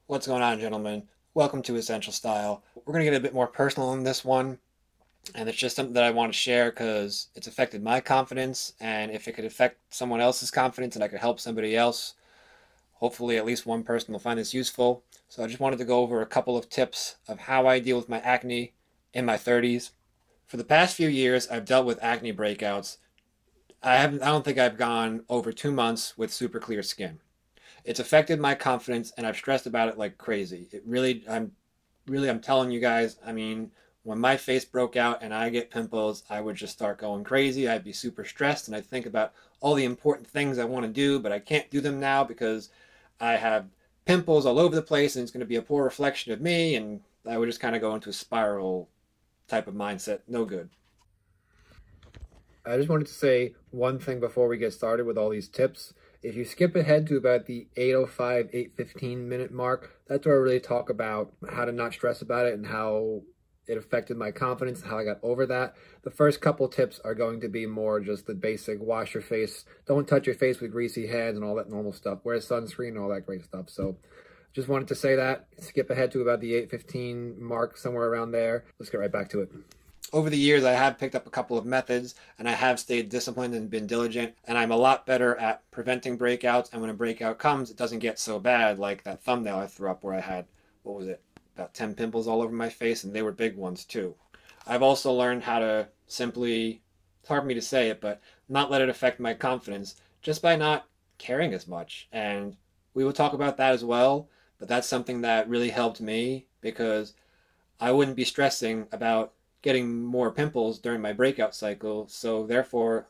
What's going on, gentlemen? Welcome to Essential Style. We're going to get a bit more personal in this one, and it's just something that I want to share because it's affected my confidence, and if it could affect someone else's confidence and I could help somebody else, hopefully at least one person will find this useful. So I just wanted to go over a couple of tips of how I deal with my acne in my 30s. For the past few years, I've dealt with acne breakouts. I don't think I've gone over 2 months with super clear skin. It's affected my confidence and I've stressed about it like crazy. I'm telling you guys, I mean, when my face broke out and I get pimples, I would just start going crazy. I'd be super stressed and I'd think about all the important things I want to do, but I can't do them now because I have pimples all over the place and it's going to be a poor reflection of me, and I would just kind of go into a spiral type of mindset. No good. I just wanted to say one thing before we get started with all these tips. If you skip ahead to about the 8:05, 8:15 minute mark, that's where I really talk about how to not stress about it and how it affected my confidence and how I got over that. The first couple tips are going to be more just the basic wash your face, don't touch your face with greasy hands and all that normal stuff, wear sunscreen and all that great stuff. So just wanted to say that. Skip ahead to about the 8:15 mark, somewhere around there. Let's get right back to it. Over the years, I have picked up a couple of methods and I have stayed disciplined and been diligent, and I'm a lot better at preventing breakouts, and when a breakout comes, it doesn't get so bad like that thumbnail I threw up where I had, what was it, about 10 pimples all over my face, and they were big ones too. I've also learned how to simply, it's hard for me to say it, but not let it affect my confidence just by not caring as much, and we will talk about that as well, but that's something that really helped me because I wouldn't be stressing about getting more pimples during my breakout cycle, so therefore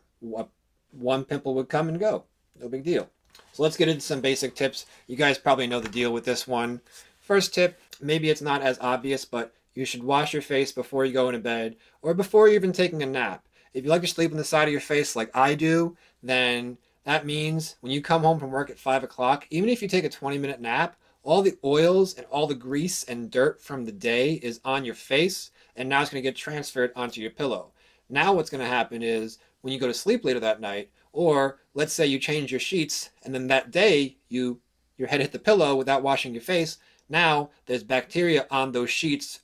one pimple would come and go. No big deal. So let's get into some basic tips. You guys probably know the deal with this one. First tip, maybe it's not as obvious, but you should wash your face before you go into bed or before you're even taking a nap. If you like to sleep on the side of your face like I do, then that means when you come home from work at 5 o'clock, even if you take a 20-minute nap, all the oils and all the grease and dirt from the day is on your face, and now it's going to get transferred onto your pillow. Now what's going to happen is when you go to sleep later that night, or let's say you change your sheets and then that day your head hit the pillow without washing your face, now there's bacteria on those sheets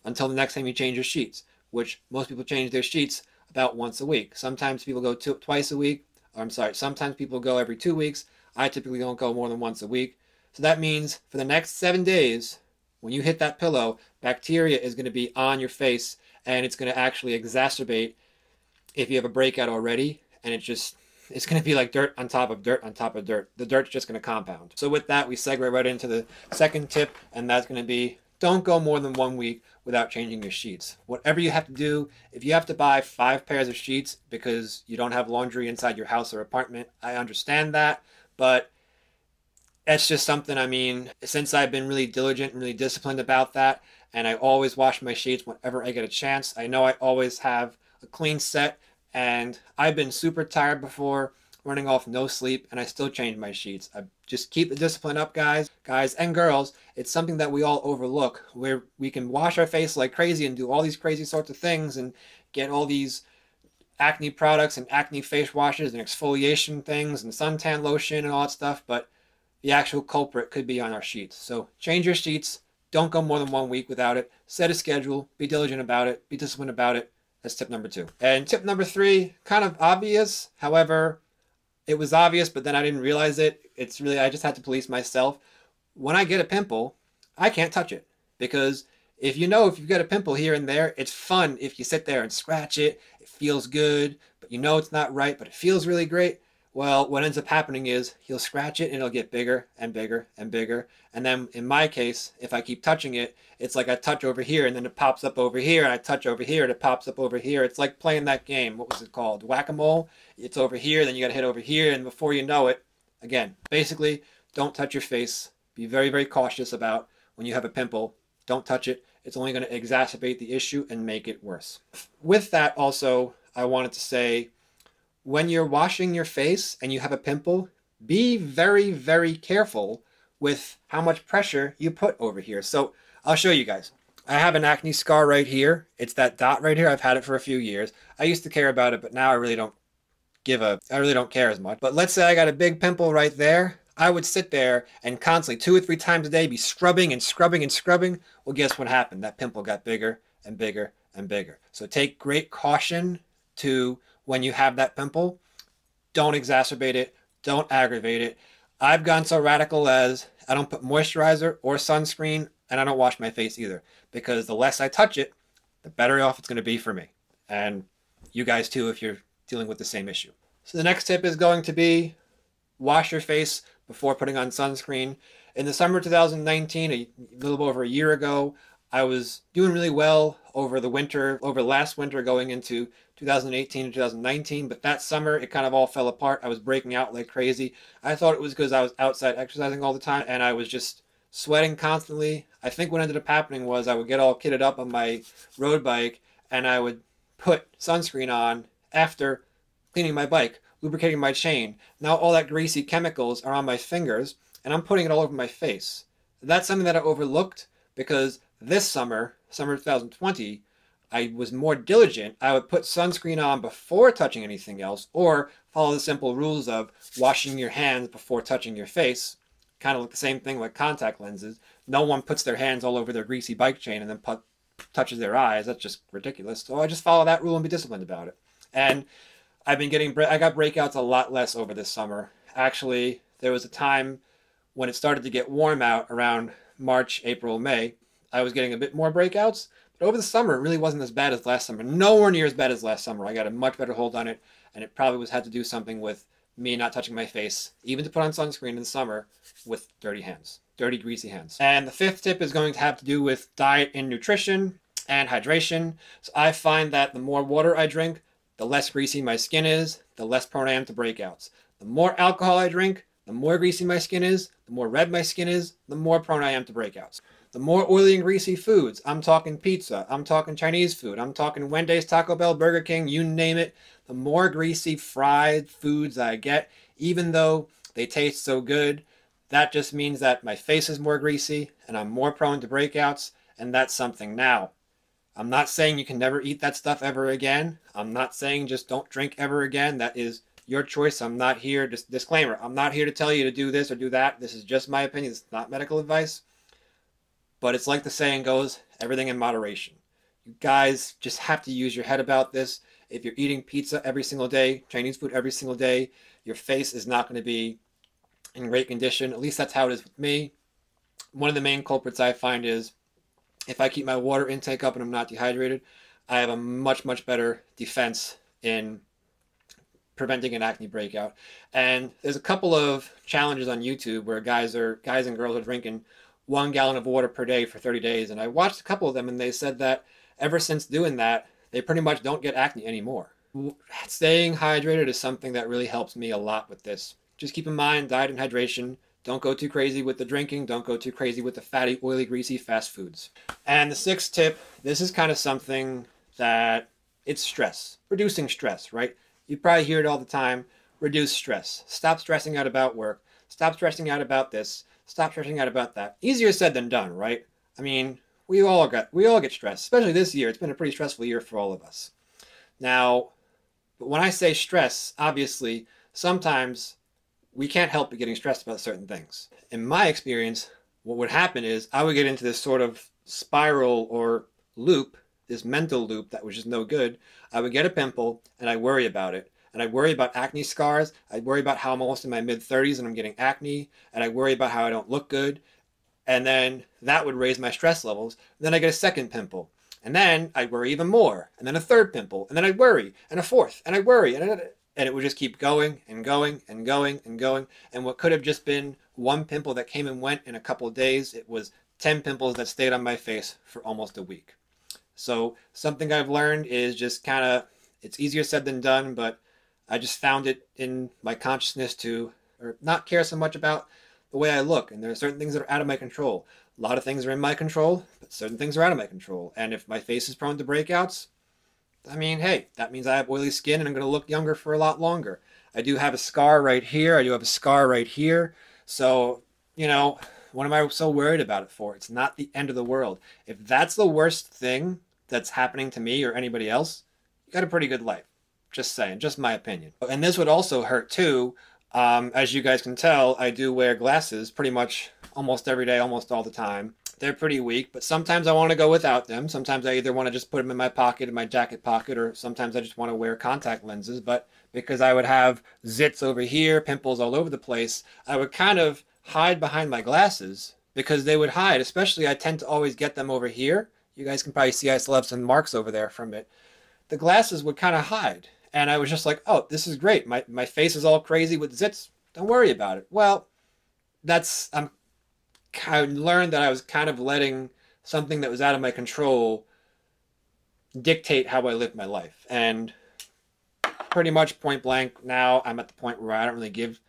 until the next time you change your sheets, which most people change their sheets about once a week. Sometimes people go twice a week. Or I'm sorry, sometimes people go every 2 weeks. I typically don't go more than once a week. So that means for the next 7 days, when you hit that pillow, bacteria is going to be on your face, and it's going to actually exacerbate if you have a breakout already, and it's going to be like dirt on top of dirt on top of dirt. The dirt's just going to compound. So with that, we segue right into the second tip, and that's going to be don't go more than 1 week without changing your sheets. Whatever you have to do, if you have to buy 5 pairs of sheets because you don't have laundry inside your house or apartment, I understand that, but it's just something, I mean, since I've been really diligent and really disciplined about that, and I always wash my sheets whenever I get a chance. I know I always have a clean set, and I've been super tired before, running off no sleep, and I still change my sheets. I just keep the discipline up, guys and girls. It's something that we all overlook, where we can wash our face like crazy and do all these crazy sorts of things and get all these acne products and acne face washes and exfoliation things and suntan lotion and all that stuff, but the actual culprit could be on our sheets. So change your sheets. Don't go more than 1 week without it. Set a schedule. Be diligent about it. Be disciplined about it. That's tip number 2. And tip number 3, kind of obvious. However, it was obvious, but then I didn't realize it. It's really, I just had to police myself. When I get a pimple, I can't touch it. Because if you get a pimple here and there, it's fun if you sit there and scratch it. It feels good, but you know it's not right, but it feels really great. Well, what ends up happening is you'll scratch it and it'll get bigger and bigger and bigger. And then in my case, if I keep touching it, it's like I touch over here and then it pops up over here, and I touch over here and it pops up over here. It's like playing that game. What was it called? Whack-a-mole. It's over here, then you got to hit over here, and before you know it, again, basically, don't touch your face. Be very, very cautious about when you have a pimple. Don't touch it. It's only going to exacerbate the issue and make it worse. With that also, I wanted to say, when you're washing your face and you have a pimple, be very, very careful with how much pressure you put over here. So I'll show you guys. I have an acne scar right here. It's that dot right here. I've had it for a few years. I used to care about it, but now I really don't care as much. But let's say I got a big pimple right there. I would sit there and constantly 2 or 3 times a day be scrubbing and scrubbing and scrubbing. Well, guess what happened? That pimple got bigger and bigger and bigger. So take great caution to when you have that pimple. Don't exacerbate it. Don't aggravate it. I've gone so radical as I don't put moisturizer or sunscreen, and I don't wash my face either, because the less I touch it, the better off it's going to be for me. And you guys too, if you're dealing with the same issue. So the next tip is going to be wash your face before putting on sunscreen. In the summer 2019, a little over a year ago, I was doing really well over the winter, over last winter going into 2018 and 2019, but that summer it kind of all fell apart. I was breaking out like crazy. I thought it was because I was outside exercising all the time and I was just sweating constantly. I think what ended up happening was I would get all kitted up on my road bike and I would put sunscreen on after cleaning my bike, lubricating my chain. Now all that greasy chemicals are on my fingers and I'm putting it all over my face. That's something that I overlooked because this summer 2020, I was more diligent. I would put sunscreen on before touching anything else or follow the simple rules of washing your hands before touching your face. Kind of like the same thing with contact lenses. No one puts their hands all over their greasy bike chain and then touches their eyes. That's just ridiculous. So I just follow that rule and be disciplined about it. And I got breakouts a lot less over this summer. Actually, there was a time when it started to get warm out around March, April, May. I was getting a bit more breakouts, but over the summer it really wasn't as bad as last summer. Nowhere near as bad as last summer. I got a much better hold on it, and it probably had to do something with me not touching my face, even to put on sunscreen in the summer, with dirty hands, dirty, greasy hands. And the fifth tip is going to have to do with diet and nutrition and hydration. So I find that the more water I drink, the less greasy my skin is, the less prone I am to breakouts. The more alcohol I drink, the more greasy my skin is, the more red my skin is, the more prone I am to breakouts. The more oily and greasy foods, I'm talking pizza, I'm talking Chinese food, I'm talking Wendy's, Taco Bell, Burger King, you name it, the more greasy fried foods I get, even though they taste so good, that just means that my face is more greasy and I'm more prone to breakouts, and that's something. Now, I'm not saying you can never eat that stuff ever again. I'm not saying just don't drink ever again. That is your choice. I'm not here, just disclaimer, I'm not here to tell you to do this or do that. This is just my opinion. It's not medical advice. But it's like the saying goes, everything in moderation. You guys just have to use your head about this. If you're eating pizza every single day, Chinese food every single day, your face is not going to be in great condition. At least that's how it is with me. One of the main culprits I find is if I keep my water intake up and I'm not dehydrated, I have a much, much better defense in preventing an acne breakout. And there's a couple of challenges on YouTube where guys and girls are drinking 1 gallon of water per day for 30 days. And I watched a couple of them and they said that ever since doing that, they pretty much don't get acne anymore. Staying hydrated is something that really helps me a lot with this. Just keep in mind diet and hydration. Don't go too crazy with the drinking. Don't go too crazy with the fatty, oily, greasy fast foods. And the sixth tip, this is kind of something that it's stress. Reducing stress, right? You probably hear it all the time. Reduce stress. Stop stressing out about work. Stop stressing out about this. Stop stressing out about that. Easier said than done, right? I mean, we all get stressed, especially this year. It's been a pretty stressful year for all of us. Now, but when I say stress, obviously, sometimes we can't help but getting stressed about certain things. In my experience, what would happen is I would get into this sort of spiral or loop, this mental loop that was just no good. I would get a pimple and I worry about it. And I worry about acne scars. I worry about how I'm almost in my mid-30s and I'm getting acne. And I worry about how I don't look good. And then that would raise my stress levels. And then I get a second pimple. And then I'd worry even more. And then a third pimple. And then I'd worry. And a fourth. And I'd worry. And it would just keep going and going and going and going. And what could have just been one pimple that came and went in a couple of days, it was 10 pimples that stayed on my face for almost a week. So something I've learned is just kind of, it's easier said than done, but I just found it in my consciousness to not care so much about the way I look. And there are certain things that are out of my control. A lot of things are in my control, but certain things are out of my control. And if my face is prone to breakouts, I mean, hey, that means I have oily skin and I'm going to look younger for a lot longer. I do have a scar right here. I do have a scar right here. So, you know, what am I so worried about it for? It's not the end of the world. If that's the worst thing that's happening to me or anybody else, you got a pretty good life. Just saying, just my opinion. And this would also hurt too As you guys can tell, I do wear glasses pretty much almost every day, almost all the time. They're pretty weak, but sometimes I want to go without them. Sometimes I either want to just put them in my pocket, in my jacket pocket, or sometimes I just want to wear contact lenses. But because I would have zits over here, pimples all over the place, I would kind of hide behind my glasses because they would hide. Especially, I tend to always get them over here. You guys can probably see I still have some marks over there from it. The glasses would kind of hide. And I was just like, oh, this is great. My face is all crazy with zits. Don't worry about it. Well, I learned that I was kind of letting something that was out of my control dictate how I live my life. And pretty much point blank, now I'm at the point where I don't really give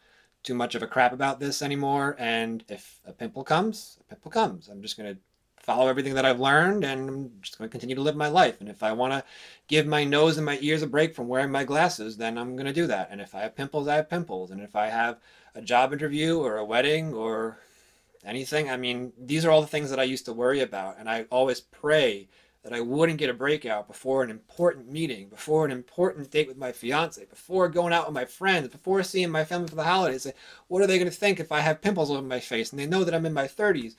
too much of a crap about this anymore. And if a pimple comes, a pimple comes. I'm just going to follow everything that I've learned, and I'm just going to continue to live my life. And if I want to give my nose and my ears a break from wearing my glasses, then I'm going to do that. And if I have pimples, I have pimples. And if I have a job interview or a wedding or anything, I mean, these are all the things that I used to worry about. And I always pray that I wouldn't get a breakout before an important meeting, before an important date with my fiance, before going out with my friends, before seeing my family for the holidays. What are they going to think if I have pimples over my face and they know that I'm in my 30s?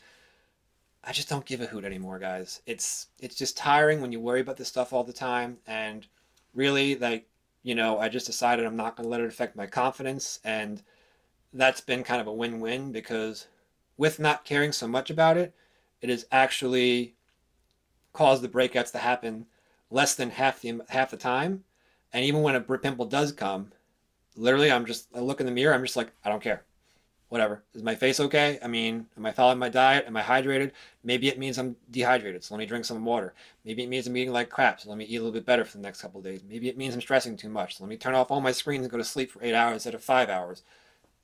I just don't give a hoot anymore, guys. It's just tiring when you worry about this stuff all the time. And really, like, I just decided I'm not going to let it affect my confidence. And that's been kind of a win-win, because with not caring so much about it, it has actually caused the breakouts to happen less than half the time. And even when a pimple does come, literally, I look in the mirror, I'm just like, I don't care. Whatever. Is my face okay? I mean, am I following my diet? Am I hydrated? Maybe it means I'm dehydrated, so let me drink some water. Maybe it means I'm eating like crap, so let me eat a little bit better for the next couple of days. Maybe it means I'm stressing too much, so let me turn off all my screens and go to sleep for 8 hours instead of 5 hours.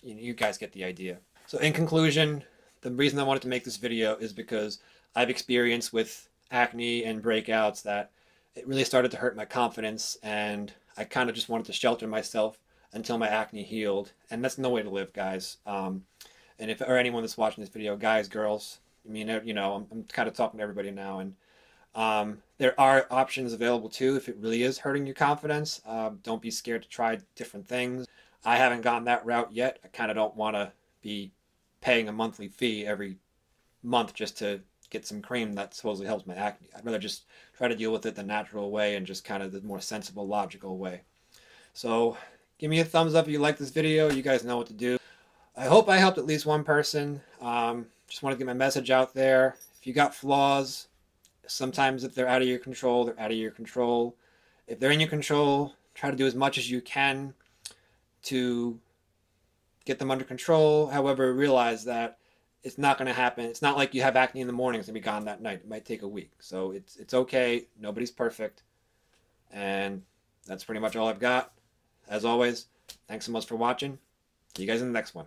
You guys get the idea. So in conclusion, the reason I wanted to make this video is because I've experienced with acne and breakouts that it really started to hurt my confidence, and I kind of just wanted to shelter myself until my acne healed. And that's no way to live, guys. And if or anyone that's watching this video, guys, girls, I mean, I'm kind of talking to everybody now. And there are options available too if it really is hurting your confidence. Don't be scared to try different things. I haven't gotten that route yet. I kind of don't want to be paying a monthly fee every month just to get some cream that supposedly helps my acne. I'd rather just try to deal with it the natural way and just kind of the more sensible, logical way. So give me a thumbs up if you like this video. You guys know what to do. I hope I helped at least one person. Just want to get my message out there. If you got flaws, sometimes if they're out of your control, they're out of your control. If they're in your control, try to do as much as you can to get them under control. However, realize that it's not going to happen. It's not like you have acne in the morning, it's going to be gone that night. It might take a week. So it's okay. Nobody's perfect. And that's pretty much all I've got. As always, thanks so much for watching. See you guys in the next one.